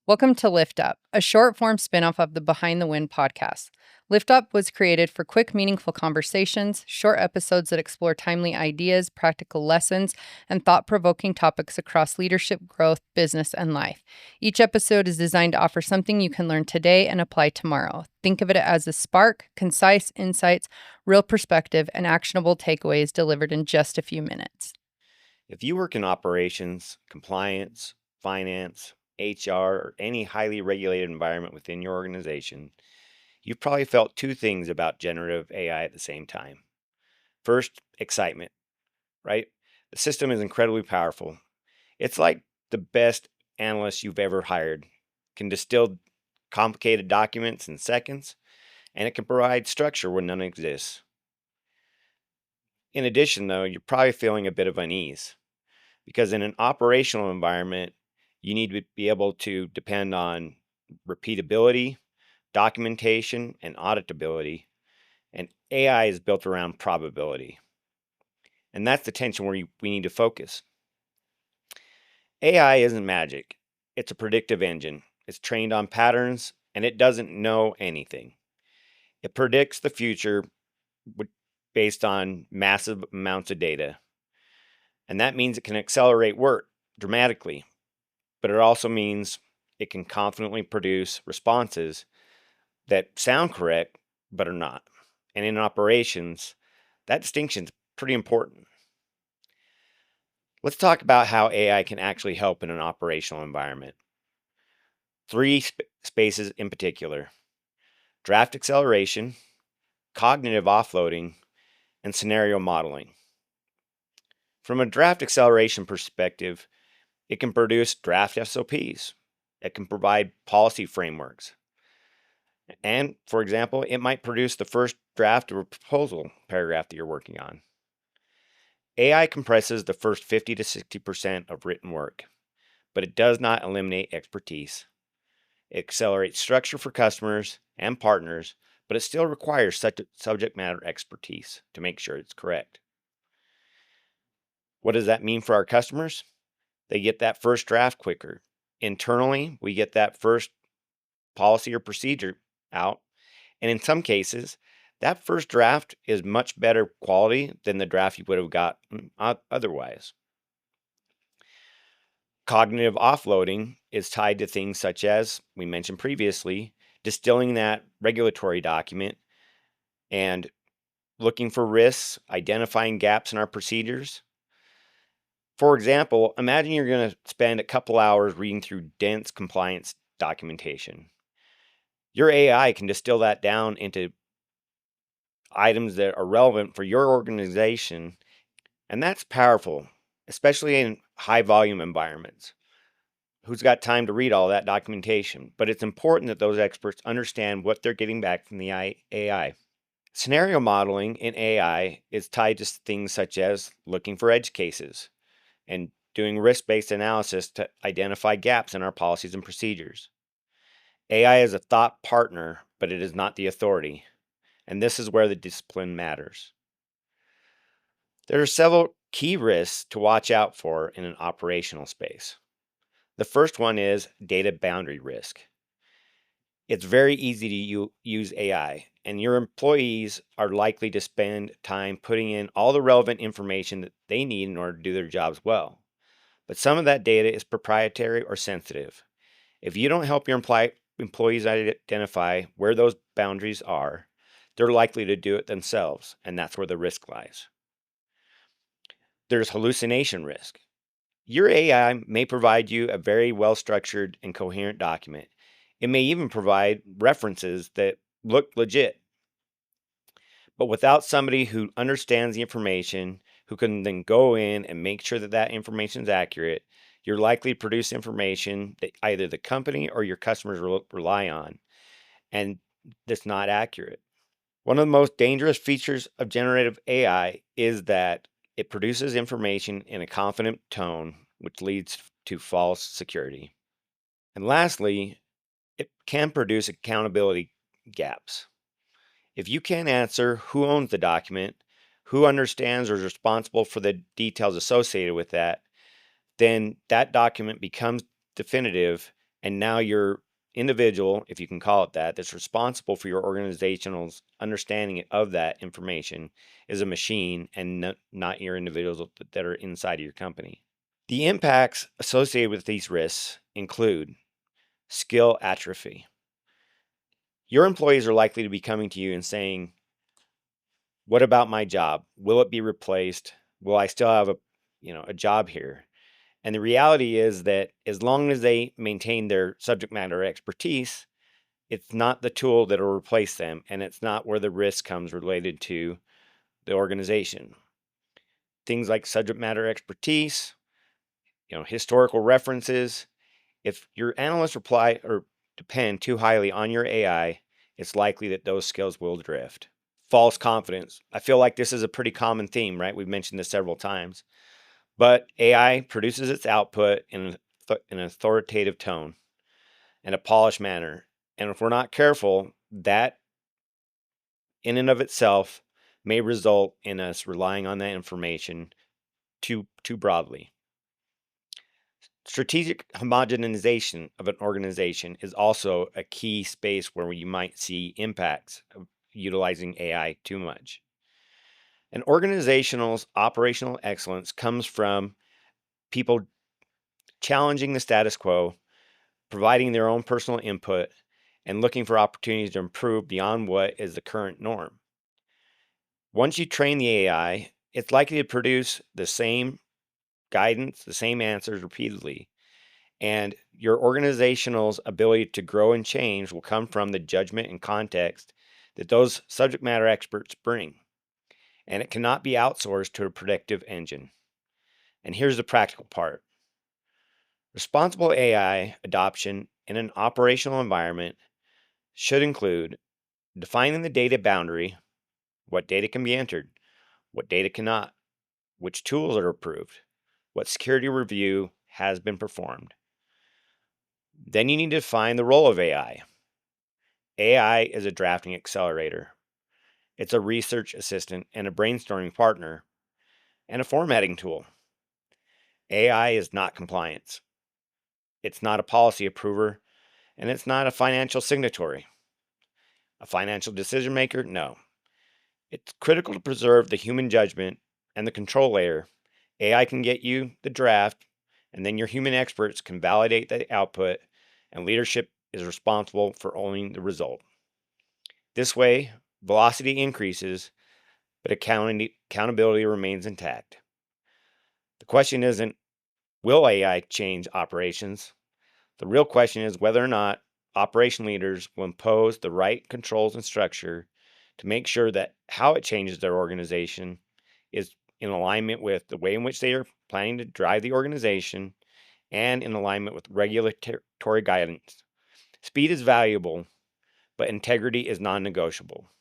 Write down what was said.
Welcome to Lift Up, a short form spinoff of the Behind the Wind podcast. Lift Up was created for quick, meaningful conversations, short episodes that explore timely ideas, practical lessons, and thought provoking topics across leadership, growth, business, and life. Each episode is designed to offer something you can learn today and apply tomorrow. Think of it as a spark, concise insights, real perspective, and actionable takeaways delivered in just a few minutes. If you work in operations, compliance, finance, HR, or any highly regulated environment within your organization, you've probably felt two things about generative AI at the same time. First, excitement, right? The system is incredibly powerful. It's like the best analyst you've ever hired, can distill complicated documents in seconds, and it can provide structure where none exists. In addition, though, you're probably feeling a bit of unease because in an operational environment, you need to be able to depend on repeatability, documentation, and auditability. And AI is built around probability. And that's the tension where we need to focus. AI isn't magic, it's a predictive engine. It's trained on patterns and it doesn't know anything. It predicts the future based on massive amounts of data. And that means it can accelerate work dramatically, but it also means it can confidently produce responses that sound correct but are not. And in operations, that distinction is pretty important. Let's talk about how AI can actually help in an operational environment. Three spaces in particular: draft acceleration, cognitive offloading, and scenario modeling. From a draft acceleration perspective, it can produce draft SOPs. It can provide policy frameworks. And for example, it might produce the first draft of a proposal paragraph that you're working on. AI compresses the first 50 to 60% of written work, but it does not eliminate expertise. It accelerates structure for customers and partners, but it still requires such subject matter expertise to make sure it's correct. What does that mean for our customers? They get that first draft quicker. Internally, we get that first policy or procedure out. And in some cases, that first draft is much better quality than the draft you would have got otherwise. Cognitive offloading is tied to things such as, we mentioned previously, distilling that regulatory document and looking for risks, identifying gaps in our procedures. For example, imagine you're going to spend a couple hours reading through dense compliance documentation. Your AI can distill that down into items that are relevant for your organization, and that's powerful, especially in high volume environments. Who's got time to read all that documentation? But it's important that those experts understand what they're getting back from the AI. Scenario modeling in AI is tied to things such as looking for edge cases and doing risk-based analysis to identify gaps in our policies and procedures. AI is a thought partner, but it is not the authority. And this is where the discipline matters. There are several key risks to watch out for in an operational space. The first one is data boundary risk. It's very easy to use AI, and your employees are likely to spend time putting in all the relevant information that they need in order to do their jobs well. But some of that data is proprietary or sensitive. If you don't help your employees identify where those boundaries are, they're likely to do it themselves, and that's where the risk lies. There's hallucination risk. Your AI may provide you a very well-structured and coherent document. It may even provide references that look legit. But without somebody who understands the information, who can then go in and make sure that that information is accurate, you're likely to produce information that either the company or your customers rely on, and that's not accurate. One of the most dangerous features of generative AI is that it produces information in a confident tone, which leads to false security. And lastly, it can produce accountability gaps. If you can't answer who owns the document, who understands or is responsible for the details associated with that, then that document becomes definitive And now your individual, if you can call it that, that's responsible for your organizational's understanding of that information is a machine and not your individuals that are inside of your company. The impacts associated with these risks include skill atrophy. Your employees are likely to be coming to you and saying, what about my job? Will it be replaced? Will I still have a job here? And the reality is that as long as they maintain their subject matter expertise, it's not the tool that will replace them, and it's not where the risk comes related to the organization. Things like subject matter expertise, historical references. If your analysts reply or depend too highly on your AI, it's likely that those skills will drift. False confidence. I feel like this is a pretty common theme, right? We've mentioned this several times. But AI produces its output in an authoritative tone and a polished manner. And if we're not careful, that in and of itself may result in us relying on that information too broadly. Strategic homogenization of an organization is also a key space where you might see impacts of utilizing AI too much. An organizational's operational excellence comes from people challenging the status quo, providing their own personal input, and looking for opportunities to improve beyond what is the current norm. Once you train the AI, it's likely to produce the same guidance, the same answers repeatedly. And your organizational's ability to grow and change will come from the judgment and context that those subject matter experts bring. And it cannot be outsourced to a predictive engine. And here's the practical part. Responsible AI adoption in an operational environment should include defining the data boundary, what data can be entered, what data cannot, which tools are approved, what security review has been performed. Then you need to define the role of AI. AI is a drafting accelerator. It's a research assistant and a brainstorming partner and a formatting tool. AI is not compliance. It's not a policy approver, and it's not a financial signatory. A financial decision maker? No. It's critical to preserve the human judgment and the control layer. AI can get you the draft, and then your human experts can validate the output, and leadership is responsible for owning the result. This way, velocity increases, but accountability remains intact. The question isn't, will AI change operations? The real question is whether or not operation leaders will impose the right controls and structure to make sure that how it changes their organization is in alignment with the way in which they are planning to drive the organization and in alignment with regulatory guidance. Speed is valuable, but integrity is non-negotiable.